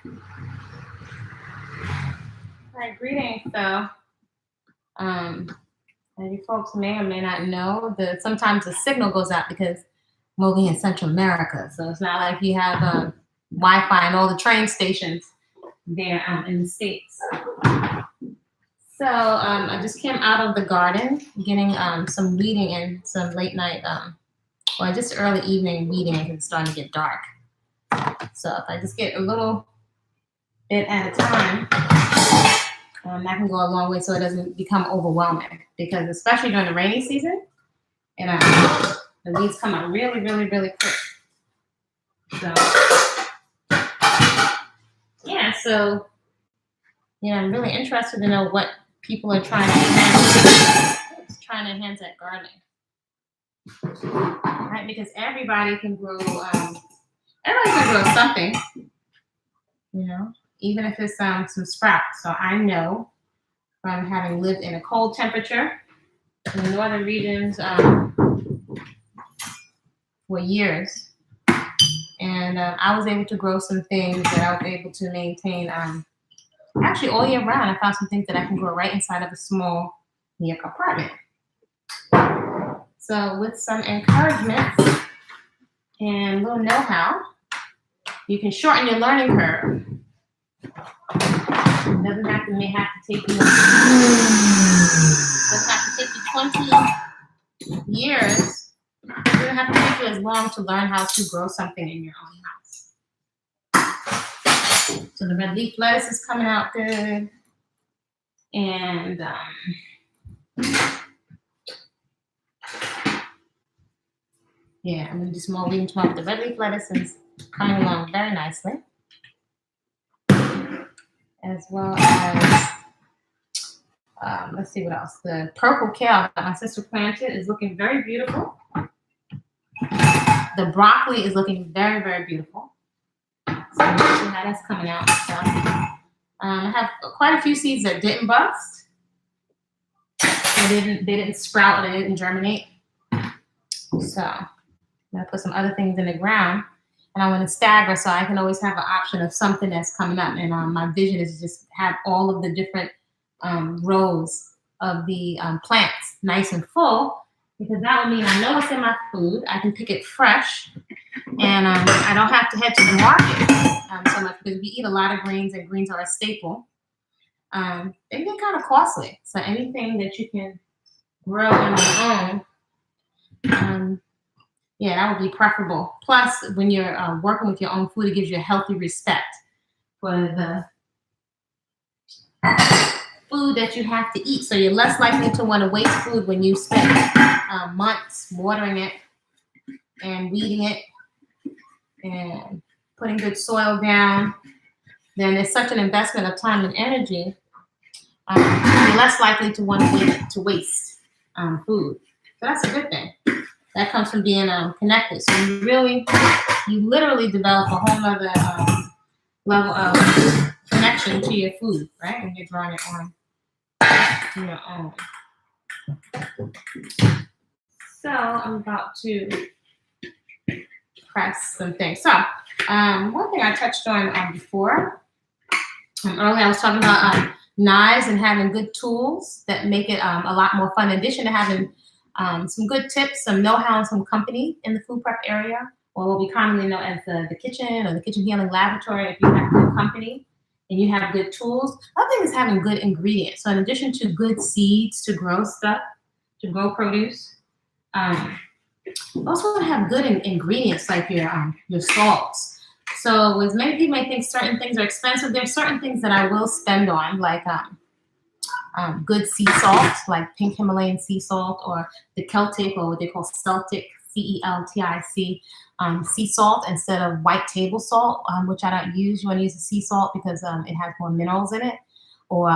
All right, greetings. So, as you folks may or may not know, sometimes the signal goes out because I'm over here in Central America. So it's not like you have Wi-Fi and all the train stations there in the States. So I just came out of the garden, getting some weeding and some late night, just early evening weeding because it's starting to get dark. So if I just get a little bit at a time, that can go a long way so it doesn't become overwhelming. Because especially during the rainy season, and the weeds come out really, really, really quick. So yeah, so I'm really interested to know what people are trying to enhance at gardening, right? Because everybody can grow something, even if it's some sprouts. So I know from having lived in a cold temperature in the northern regions for years, and I was able to grow some things that I was able to maintain actually all year round. I found some things that I can grow right inside of a small New York apartment. So with some encouragement and a little know-how, you can shorten your learning curve. It doesn't have to take you 20 years. It doesn't have to take you as long to learn how to grow something in your own house. So the red leaf lettuce is coming out good. And I'm going to do some more weeding tomorrow. The red leaf lettuce is coming along very nicely. As well as, let's see what else. The purple kale that my sister planted is looking very beautiful. The broccoli is looking very, very beautiful. So we'll see how that's coming out. So, I have quite a few seeds that didn't bust. They didn't sprout. They didn't germinate. So I'm going to put some other things in the ground. And I want to stagger so I can always have an option of something that's coming up. And my vision is to just have all of the different rows of the plants nice and full, because that would mean I know what's in my food. I can pick it fresh, and I don't have to head to the market so much, because we eat a lot of greens, and greens are a staple. They get kind of costly. So anything that you can grow on your own, that would be preferable. Plus, when you're working with your own food, it gives you a healthy respect for the food that you have to eat. So you're less likely to want to waste food when you spend months watering it and weeding it and putting good soil down. Then it's such an investment of time and energy. You're less likely to want to waste food. So that's a good thing. That comes from being connected. So you literally develop a whole other level of connection to your food, right? When you're growing it on your own. So I'm about to press some things. So one thing I touched on before, earlier I was talking about knives and having good tools that make it a lot more fun. In addition to having some good tips, some know-how, and some company in the food prep area, or what we commonly know as the kitchen or the kitchen healing laboratory. If you have good company and you have good tools, another thing is having good ingredients. So in addition to good seeds to grow stuff, to grow produce, you also want to have good ingredients like your salts. So as many people may think certain things are expensive, there's certain things that I will spend on, like good sea salt, like pink Himalayan sea salt, or the Celtic, or what they call Celtic, CELTIC, sea salt instead of white table salt, which I don't use. You want to use the sea salt because it has more minerals in it, or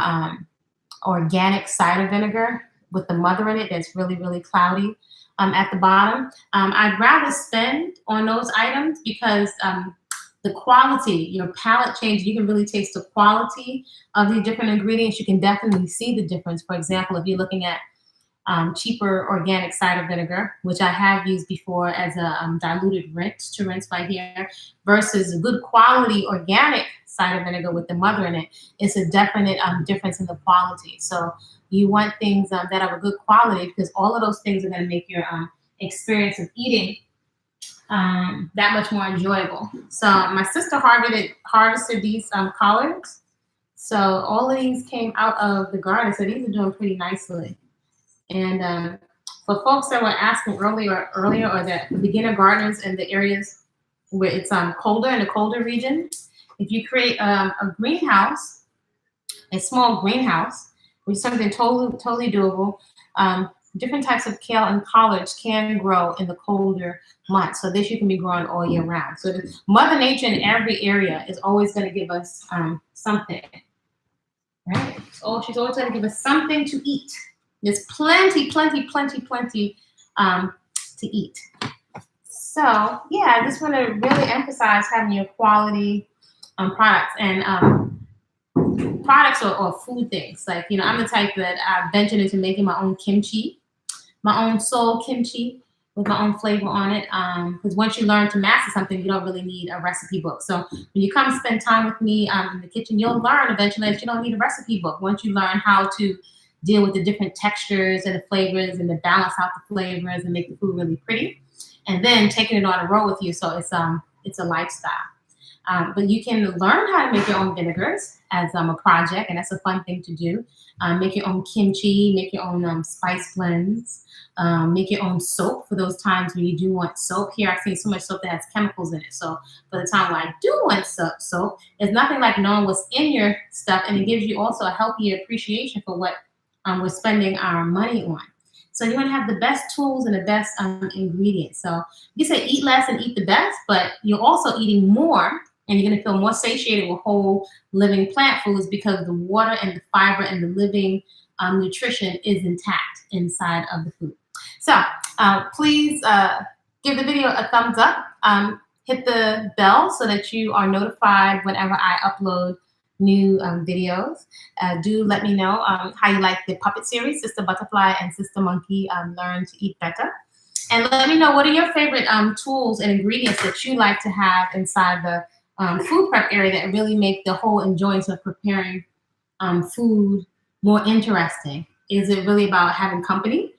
organic cider vinegar with the mother in it that's really, really cloudy at the bottom. I'd rather spend on those items because the quality, your palate changes. You can really taste the quality of the different ingredients. You can definitely see the difference. For example, if you're looking at cheaper organic cider vinegar, which I have used before as a diluted rinse to rinse my hair, versus good quality organic cider vinegar with the mother in it. It's a definite difference in the quality. So you want things that are of good quality, because all of those things are going to make your experience of eating that much more enjoyable. So my sister harvested these collards. So all of these came out of the garden. So these are doing pretty nicely. And for folks that were asking earlier, or that beginner gardeners in the areas where it's colder, in the colder region, if you create a greenhouse, a small greenhouse, which is something totally doable, different types of kale and collards can grow in the colder months. So this you can be growing all year round. So Mother Nature in every area is always going to give us something, right? So she's always going to give us something to eat. There's plenty to eat. So yeah, I just want to really emphasize having your quality products, and products or food things. Like, I'm the type that I ventured into making my own kimchi, my own soul kimchi with my own flavor on it. Because once you learn to master something, you don't really need a recipe book. So when you come spend time with me in the kitchen, you'll learn eventually that you don't need a recipe book. Once you learn how to deal with the different textures and the flavors and to balance out the flavors and make the food really pretty, and then taking it on a roll with you. So it's a lifestyle. But you can learn how to make your own vinegars as a project, and that's a fun thing to do. Make your own kimchi, make your own spice blends, make your own soap for those times when you do want soap. Here I've seen so much soap that has chemicals in it. So for the time when I do want soap, there's nothing like knowing what's in your stuff, and it gives you also a healthier appreciation for what we're spending our money on. So you want to have the best tools and the best ingredients. So you say eat less and eat the best, but you're also eating more, and you're going to feel more satiated with whole living plant foods, because the water and the fiber and the living nutrition is intact inside of the food. So please give the video a thumbs up. Hit the bell so that you are notified whenever I upload new videos. Do let me know how you like the puppet series, Sister Butterfly and Sister Monkey Learn to Eat Better. And let me know, what are your favorite tools and ingredients that you like to have inside the food prep area that really make the whole enjoyance of preparing food more interesting? Is it really about having company,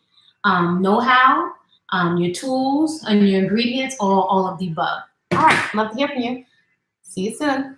know-how, your tools and your ingredients, or all of the above? All right, love to hear from you. See you soon.